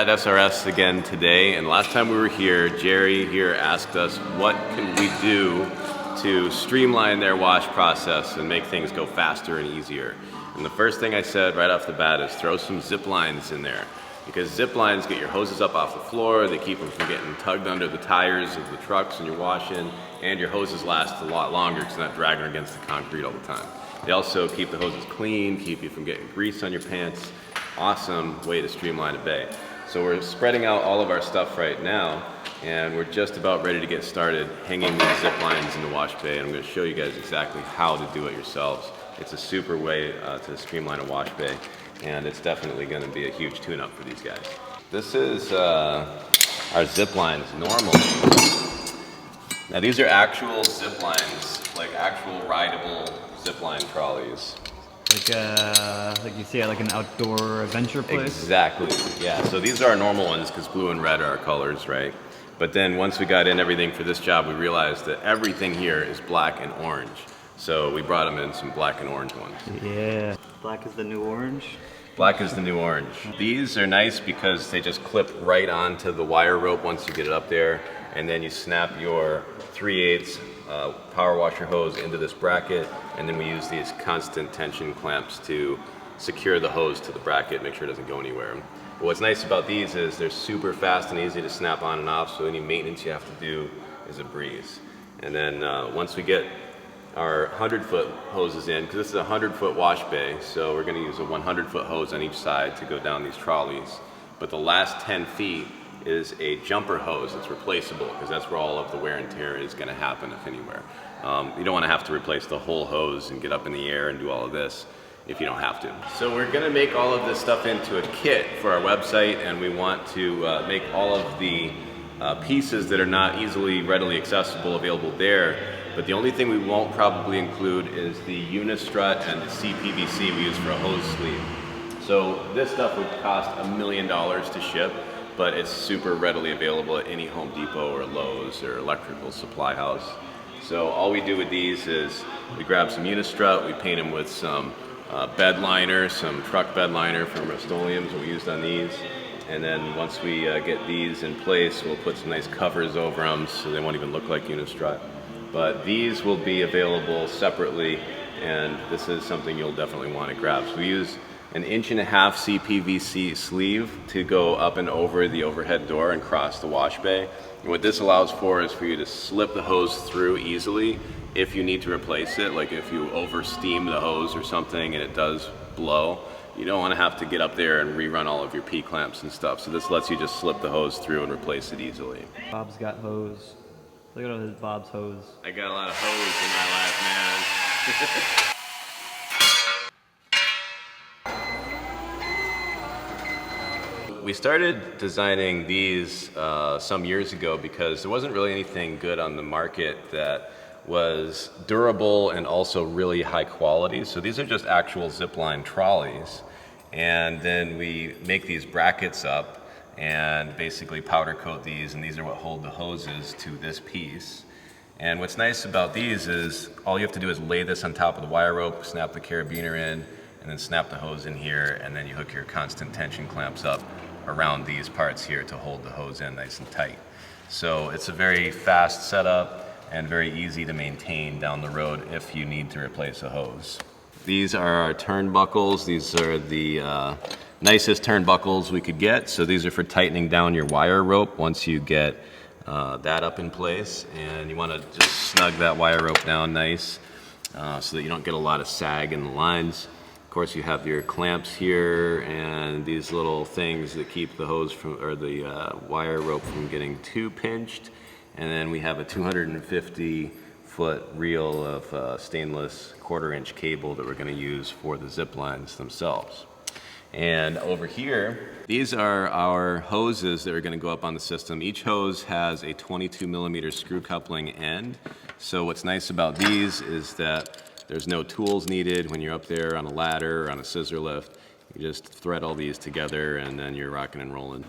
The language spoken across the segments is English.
at SRS again today, and last time we were here, Jerry here asked us what can we do to streamline their wash process and make things go faster and easier. And the first thing I said right off the bat is throw some zip lines in there, because zip lines get your hoses up off the floor, they keep them from getting tugged under the tires of the trucks when you're washing, and your hoses last a lot longer because you're not dragging against the concrete all the time. They also keep the hoses clean, keep you from getting grease on your pants. Awesome way to streamline a bay. So we're spreading out all of our stuff right now, and we're just about ready to get started hanging these zip lines in the wash bay, and I'm going to show you guys exactly how to do it yourselves. It's a super way to streamline a wash bay, and it's definitely going to be a huge tune-up for these guys. This is our zip lines normally. Now these are actual zip lines, like actual rideable zipline trolleys. Like you see at like an outdoor adventure place? Exactly, yeah. So these are our normal ones because blue and red are our colors, right? But then once we got in everything for this job, we realized that everything here is black and orange. So we brought them in some black and orange ones. Yeah, black is the new orange. Black is the new orange. These are nice because they just clip right onto the wire rope once you get it up there, and then you snap your 3/8 power washer hose into this bracket, and then we use these constant tension clamps to secure the hose to the bracket, make sure it doesn't go anywhere. But what's nice about these is they're super fast and easy to snap on and off, so any maintenance you have to do is a breeze. And then once we get our 100-foot hoses in, because this is a 100-foot wash bay, so we're going to use a 100-foot hose on each side to go down these trolleys. But the last 10 feet is a jumper hose that's replaceable, because that's where all of the wear and tear is going to happen, if anywhere. You don't want to have to replace the whole hose and get up in the air and do all of this if you don't have to. So we're going to make all of this stuff into a kit for our website, and we want to make all of the pieces that are not easily readily accessible available there. But the only thing we won't probably include is the UNISTRUT and the CPVC we use for a hose sleeve. So this stuff would cost $1 million to ship, but it's super readily available at any Home Depot or Lowe's or electrical supply house. So all we do with these is we grab some UNISTRUT, we paint them with some bed liner, some truck bed liner from Rust-Oleum that we used on these. And then once we get these in place, we'll put some nice covers over them so they won't even look like UNISTRUT. But these will be available separately, and this is something you'll definitely want to grab. So we use an 1.5" CPVC sleeve to go up and over the overhead door and cross the wash bay. And what this allows for is for you to slip the hose through easily if you need to replace it, like if you over steam the hose or something and it does blow. You don't want to have to get up there and rerun all of your P-clamps and stuff. So this lets you just slip the hose through and replace it easily. Bob's got hose. Look at all his Bob's hose. I got a lot of hose in my life, man. We started designing these some years ago because there wasn't really anything good on the market that was durable and also really high quality. So these are just actual zipline trolleys. And then we make these brackets up and basically powder coat these, and these are what hold the hoses to this piece. And what's nice about these is all you have to do is lay this on top of the wire rope, snap the carabiner in, and then snap the hose in here, and then you hook your constant tension clamps up around these parts here to hold the hose in nice and tight. So it's a very fast setup and very easy to maintain down the road if you need to replace a hose. These are our turnbuckles. These are the nicest turnbuckles we could get. So these are for tightening down your wire rope once you get that up in place. And you want to just snug that wire rope down nice so that you don't get a lot of sag in the lines. Of course, you have your clamps here and these little things that keep the hose from, or the wire rope from getting too pinched. And then we have a 250-foot reel of stainless 1/4" cable that we're going to use for the zip lines themselves. And over here, these are our hoses that are going to go up on the system. Each hose has a 22mm screw coupling end. So what's nice about these is that there's no tools needed when you're up there on a ladder or on a scissor lift. You just thread all these together and then you're rocking and rolling.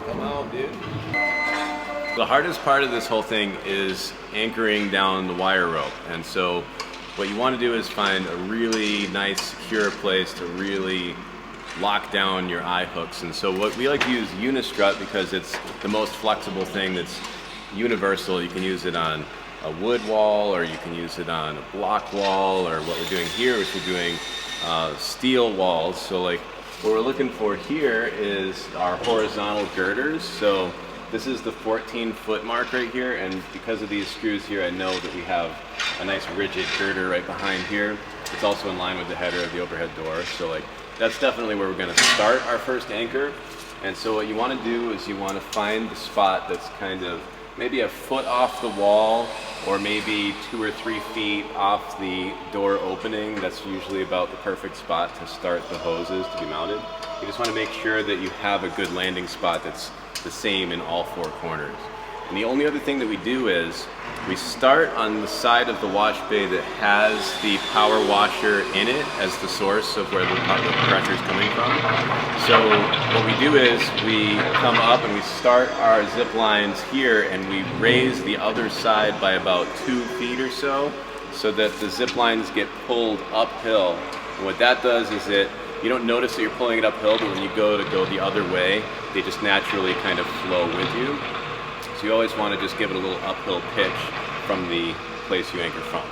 Come on, dude. The hardest part of this whole thing is anchoring down the wire rope. And so what you want to do is find a really nice, secure place to really lock down your eye hooks. And so what we like to use UNISTRUT because it's the most flexible thing that's universal. You can use it on a wood wall, or you can use it on a block wall, or what we're doing here is we're doing steel walls. So like what we're looking for here is our horizontal girders. So this is the 14-foot mark right here, and because of these screws here, I know that we have a nice rigid girder right behind here. It's also in line with the header of the overhead door. So like that's definitely where we're going to start our first anchor. And so what you want to do is you want to find the spot that's kind of maybe a foot off the wall, or maybe 2 or 3 feet off the door opening. That's usually about the perfect spot to start the hoses to be mounted. You just want to make sure that you have a good landing spot that's the same in all 4 corners. And the only other thing that we do is we start on the side of the wash bay that has the power washer in it as the source of where the pressure is coming from. So what we do is we come up and we start our zip lines here, and we raise the other side by about 2 feet or so that the zip lines get pulled uphill. And what that does is you don't notice that you're pulling it uphill, but when you go the other way, they just naturally kind of flow with you. So you always want to just give it a little uphill pitch from the place you anchor from.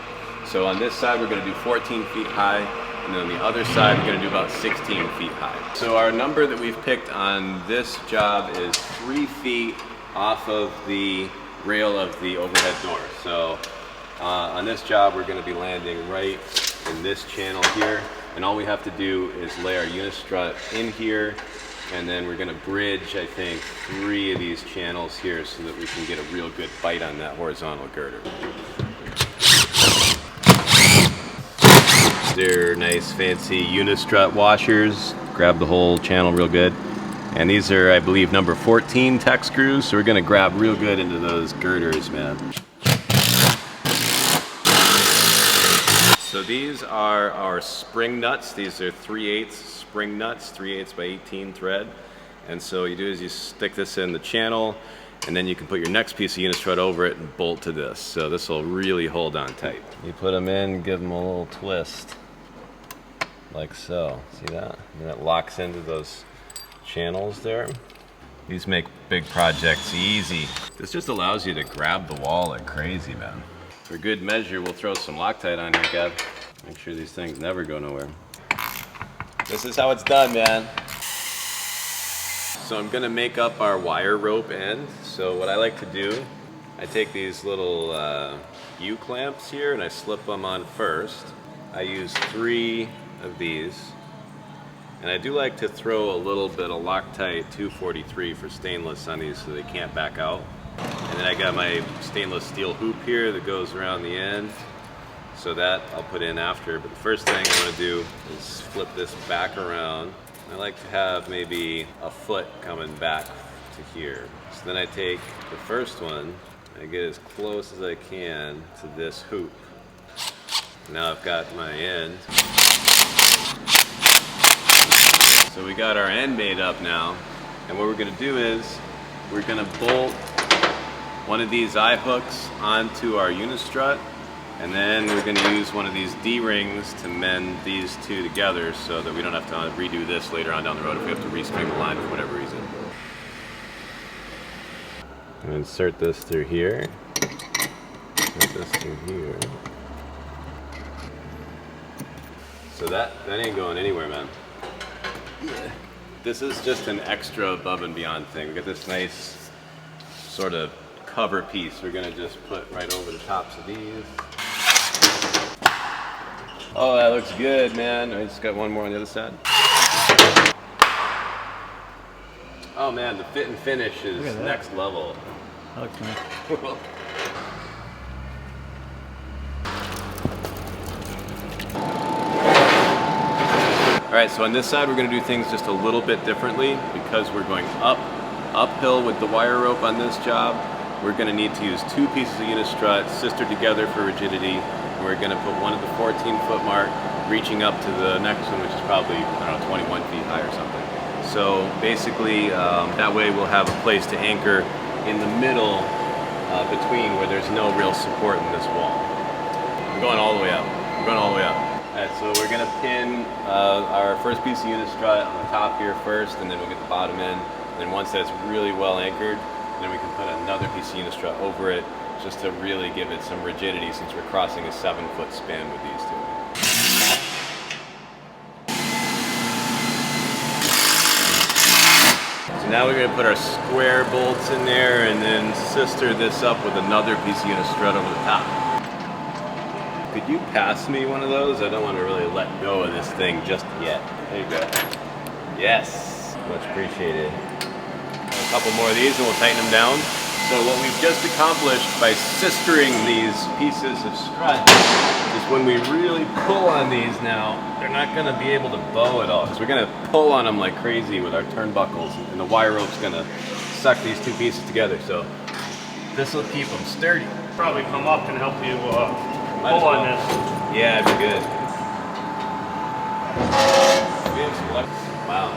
So on this side we're going to do 14 feet high, and then on the other side we're going to do about 16 feet high. So our number that we've picked on this job is 3 feet off of the rail of the overhead door. So on this job we're going to be landing right in this channel here, and all we have to do is lay our UNISTRUT in here, and then we're going to bridge, I think, 3 of these channels here so that we can get a real good bite on that horizontal girder. They're nice fancy UNISTRUT washers. Grab the whole channel real good. And these are, I believe, number 14 tech screws, so we're going to grab real good into those girders, man. So these are our spring nuts. These are 3/8 spring nuts, 3/8 by 18 thread. And so what you do is you stick this in the channel, and then you can put your next piece of UNISTRUT over it and bolt to this. So this will really hold on tight. You put them in, give them a little twist, like so. See that? And it locks into those channels there. These make big projects easy. This just allows you to grab the wall like crazy, man. For good measure, we'll throw some Loctite on here, Kev. Make sure these things never go nowhere. This is how it's done, man. So I'm gonna make up our wire rope end. So what I like to do, I take these little U-clamps here and I slip them on first. I use 3 of these. And I do like to throw a little bit of Loctite 243 for stainless on these so they can't back out. And then I got my stainless steel hoop here that goes around the end. So that I'll put in after. But the first thing I want to do is flip this back around. I like to have maybe a foot coming back to here. So then I take the first one, I get as close as I can to this hoop. Now I've got my end. So we got our end made up now. And what we're going to do is we're going to bolt one of these eye hooks onto our UNISTRUT, and then we're going to use one of these D-rings to mend these 2 together so that we don't have to redo this later on down the road if we have to respring the line for whatever reason. I'm going to insert this through here. Insert this through here. So that ain't going anywhere, man. This is just an extra above and beyond thing. We got this nice sort of cover piece we're gonna just put right over the tops of these. Oh, that looks good, man. I just got one more on the other side. Oh man, the fit and finish is next level. That looks nice. Alright, so on this side we're going to do things just a little bit differently because we're going uphill with the wire rope on this job. We're going to need to use 2 pieces of UNISTRUT sistered together for rigidity. And we're going to put one at the 14-foot mark, reaching up to the next one, which is probably, I don't know, 21 feet high or something. So basically, that way we'll have a place to anchor in the middle between where there's no real support in this wall. We're going all the way up. We're going all the way up. Alright, so we're gonna pin our first piece of UNISTRUT on the top here first, and then we'll get the bottom in. And then once that's really well anchored, then we can put another piece of UNISTRUT over it, just to really give it some rigidity since we're crossing a 7-foot span with these two. So now we're gonna put our square bolts in there and then sister this up with another piece of UNISTRUT over the top. Could you pass me one of those? I don't want to really let go of this thing just yet. There you go. Yes, much appreciated. A couple more of these and we'll tighten them down. So what we've just accomplished by sistering these pieces of strut is when we really pull on these now, they're not going to be able to bow at all because we're going to pull on them like crazy with our turnbuckles, and the wire rope's going to suck these two pieces together. So this will keep them sturdy. Probably come up and help you pull on this. Yeah, it'd be good. We have some luck. Wow.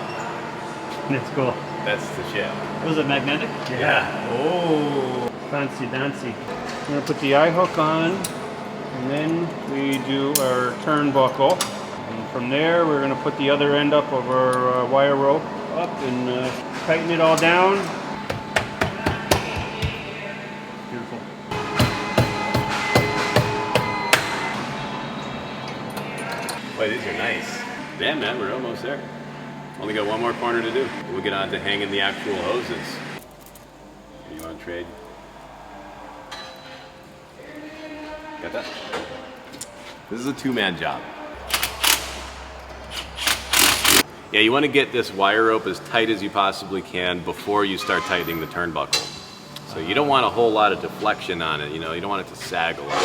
That's cool. That's the shit. Was it magnetic? Yeah. Oh, fancy dancy. We're gonna put the eye hook on, and then we do our turnbuckle. And from there, we're gonna put the other end up of our wire rope up and tighten it all down. Beautiful. Boy, these are nice. Damn, man, we're almost there. Only got one more corner to do. We'll get on to hanging the actual hoses. You want to trade? Got that? This is a two-man job. Yeah, you want to get this wire rope as tight as you possibly can before you start tightening the turnbuckle. So you don't want a whole lot of deflection on it, you know, you don't want it to sag a lot.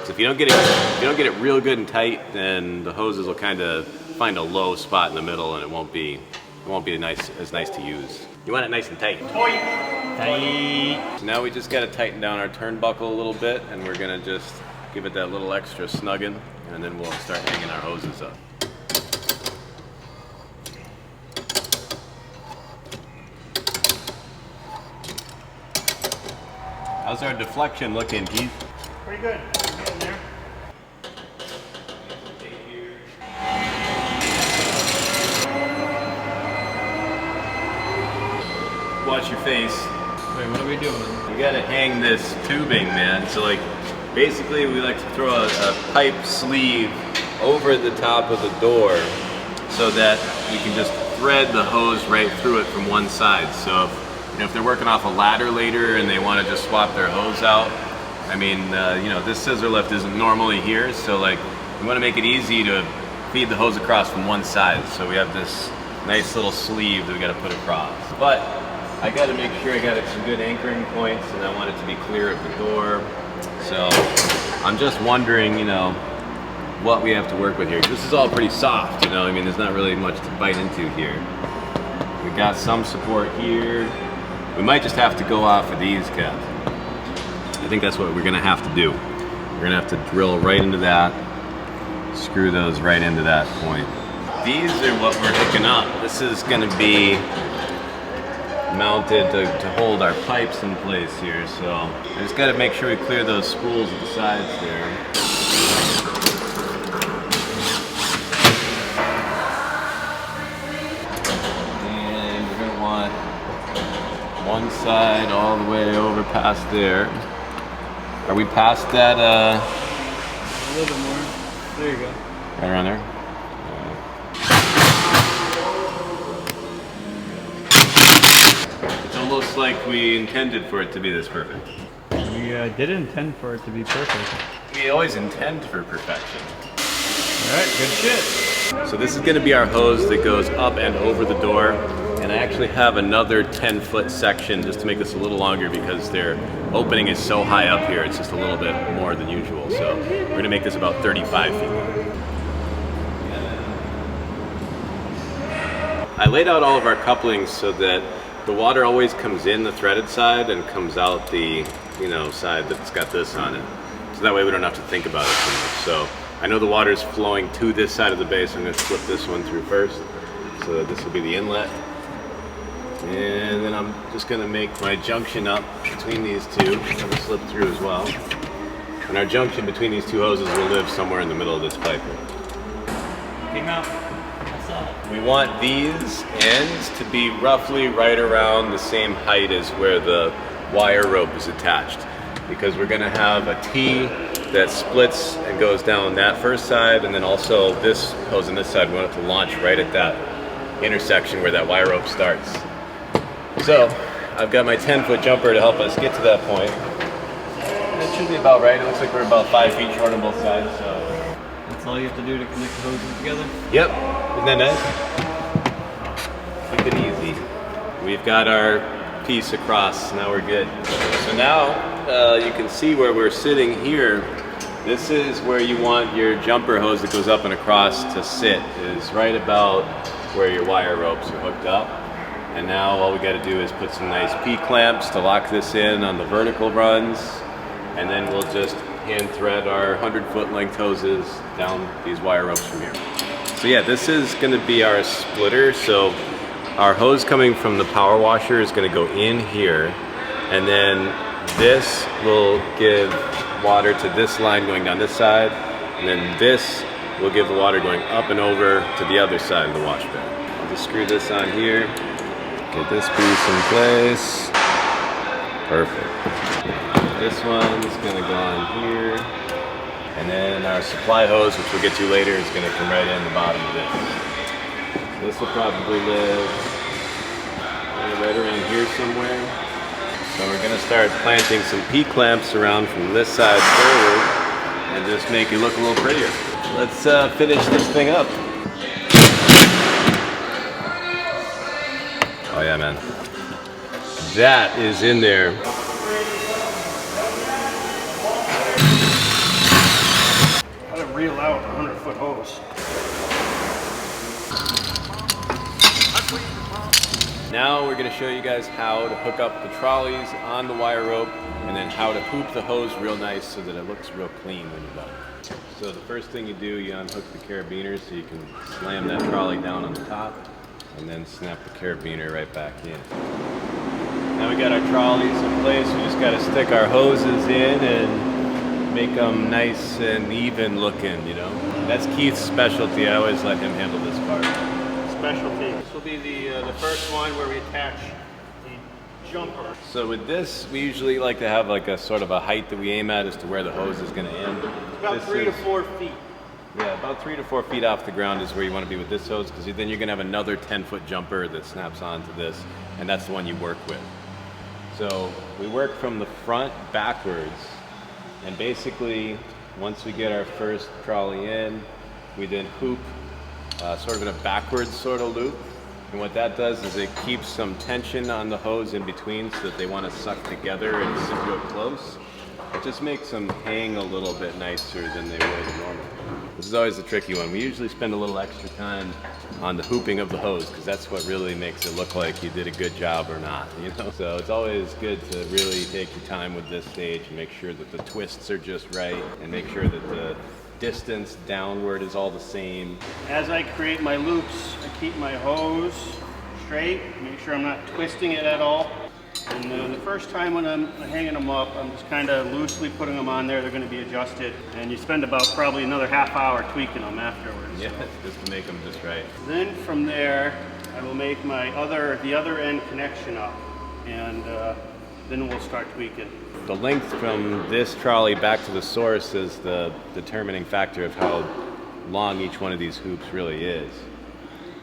So if you don't get it real good and tight, then the hoses will kind of find a low spot in the middle and it won't be as nice to use. You want it nice and tight. Tight. So now we just got to tighten down our turnbuckle a little bit, and we're gonna just give it that little extra snugging, and then we'll start hanging our hoses up. How's our deflection looking, Keith? Pretty good. We're getting there. Watch your face. Wait, what are we doing? You gotta hang this tubing, man. So like, basically we like to throw a pipe sleeve over the top of the door so that we can just thread the hose right through it from one side. So if they're working off a ladder later and they want to just swap their hose out, I mean, this scissor lift isn't normally here, so like, we want to make it easy to feed the hose across from one side. So we have this nice little sleeve that we got to put across. But I got to make sure I got some good anchoring points, and I want it to be clear of the door. So I'm just wondering, what we have to work with here. This is all pretty soft, I mean, there's not really much to bite into here. We got some support here. We might just have to go off of these caps. I think that's what we're gonna have to do. We're gonna have to drill right into that, screw those right into that point. These are what we're hooking up. This is gonna be mounted to hold our pipes in place here, so I just gotta make sure we clear those spools at the sides there. And we're gonna want one side all the way over past there. Are we past that? A little bit more. There you go. Right around there? It's almost like we intended for it to be this perfect. We did intend for it to be perfect. We always intend for perfection. Alright, good shit. So this is going to be our hose that goes up and over the door. And I actually have another 10-foot section just to make this a little longer because their opening is so high up here, it's just a little bit more than usual. So we're going to make this about 35 feet long. I laid out all of our couplings so that the water always comes in the threaded side and comes out the side that's got this on it. So that way we don't have to think about it too much. So I know the water is flowing to this side of the base. I'm going to slip this one through first. So this will be the inlet. And then I'm just going to make my junction up between these two. I'm going to slip through as well. And our junction between these two hoses will live somewhere in the middle of this pipe. Came out. I saw it. We want these ends to be roughly right around the same height as where the wire rope is attached, because we're gonna have a T that splits and goes down that first side, and then also this hose on this side, we want it to launch right at that intersection where that wire rope starts. So I've got my 10-foot jumper to help us get to that point. That should be about right. It looks like we're about 5 feet short on both sides. So That's all you have to do to connect the hoses together? yep, isn't that nice? Keep it easy. We've got our piece across, now we're good. So now you can see where we're sitting here. This is where you want your jumper hose that goes up and across to sit, is right about where your wire ropes are hooked up. And now all we got to do is put some nice P-clamps to lock this in on the vertical runs, and then we'll just hand thread our 100-foot length hoses down these wire ropes from here. So yeah, this is going to be our splitter. So our hose coming from the power washer is going to go in here, and then this will give water to this line going down this side, and then this will give the water going up and over to the other side of the wash bay. I'll just screw this on here, get this piece in place. Perfect. This one's going to go on here, and then our supply hose, which we'll get to later, is going to come right in the bottom of this. So this will probably live right around here somewhere. So we're going to start planting some P-clamps around from this side forward and just make it look a little prettier. Let's finish this thing up. Oh yeah, man. That is in there. How to reel out a 100-foot hose. Now we're going to show you guys how to hook up the trolleys on the wire rope, and then how to hoop the hose real nice so that it looks real clean when you're done. So the first thing you do, you unhook the carabiner so you can slam that trolley down on the top, and then snap the carabiner right back in. Now we got our trolleys in place. We just got to stick our hoses in and make them nice and even looking, you know. That's Keith's specialty. I always let him handle this part. Specialty. This will be the first one where we attach the jumper. So with this, we usually like to have like a sort of a height that we aim at as to where the hose is going to end. It's about This 3 to is- 4 feet. Yeah, about 3 to 4 feet off the ground is where you want to be with this hose, because then you're going to have another 10-foot jumper that snaps onto this, and that's the one you work with. So we work from the front backwards, and basically once we get our first trolley in, we then hoop sort of in a backwards sort of loop. And what that does is it keeps some tension on the hose in between so that they want to suck together and sit real close. It just makes them hang a little bit nicer than they would normally. This is always a tricky one. We usually spend a little extra time on the hooping of the hose, because that's what really makes it look like you did a good job or not, you know? So it's always good to really take your time with this stage and make sure that the twists are just right, and make sure that the distance downward is all the same. As I create my loops, I keep my hose straight, make sure I'm not twisting it at all. And the first time when I'm hanging them up, I'm just kind of loosely putting them on there. They're going to be adjusted, and you spend about probably another half hour tweaking them afterwards. Yeah, just to make them just right. Then from there, I will make my the other end connection up, and then we'll start tweaking. The length from this trolley back to the source is the determining factor of how long each one of these hoops really is.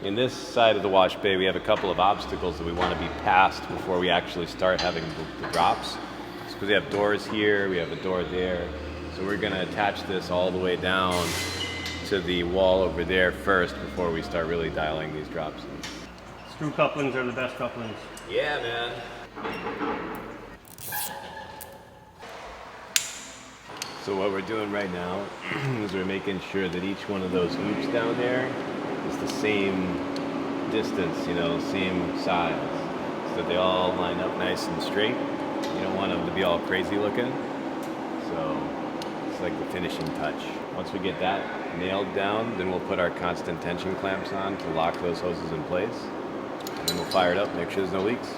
In this side of the wash bay, we have a couple of obstacles that we want to be past before we actually start having the drops. Because we have doors here, we have a door there. So we're going to attach this all the way down to the wall over there first before we start really dialing these drops in. Screw couplings are the best couplings. Yeah, man. So what we're doing right now is we're making sure that each one of those hoops down there is the same distance, you know, same size, so that they all line up nice and straight. You don't want them to be all crazy looking. So it's like the finishing touch. Once we get that nailed down, then we'll put our constant tension clamps on to lock those hoses in place. And then we'll fire it up, make sure there's no leaks.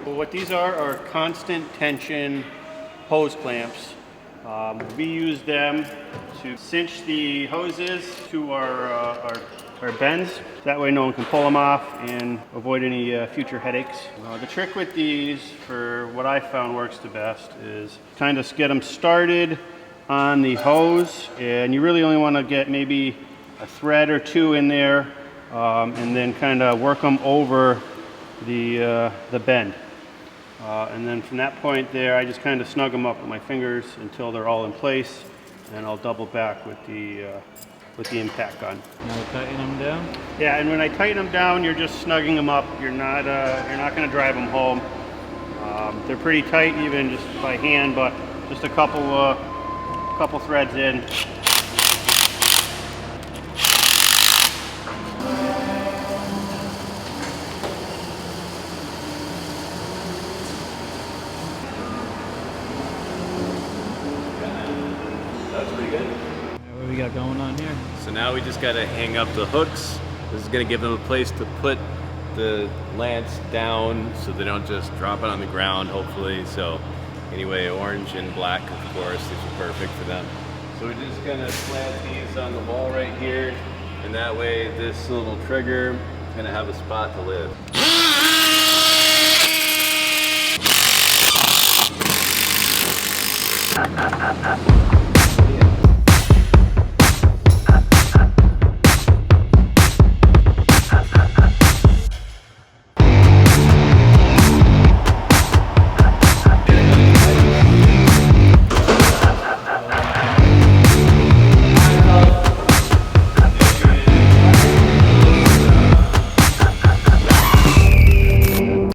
Well, what these are constant tension hose clamps. We use them to cinch the hoses to our or bends. That way no one can pull them off and avoid any future headaches. The trick with these, for what I found works the best, is kind of get them started on the hose, and you really only want to get maybe a thread or two in there, and then kind of work them over the bend. And then from that point there, I just kind of snug them up with my fingers until they're all in place, and I'll double back with the impact gun. Now tighten them down. Yeah, and when I tighten them down, you're just snugging them up. You're not going to drive them home. They're pretty tight even just by hand, but just a couple threads in. That's pretty good. What we got going on here? So now we just got to hang up the hooks. This is going to give them a place to put the lance down so they don't just drop it on the ground, hopefully. So anyway, orange and black, of course, these are perfect for them. So we're just going to slant these on the wall right here, and that way this little trigger is going to have a spot to live.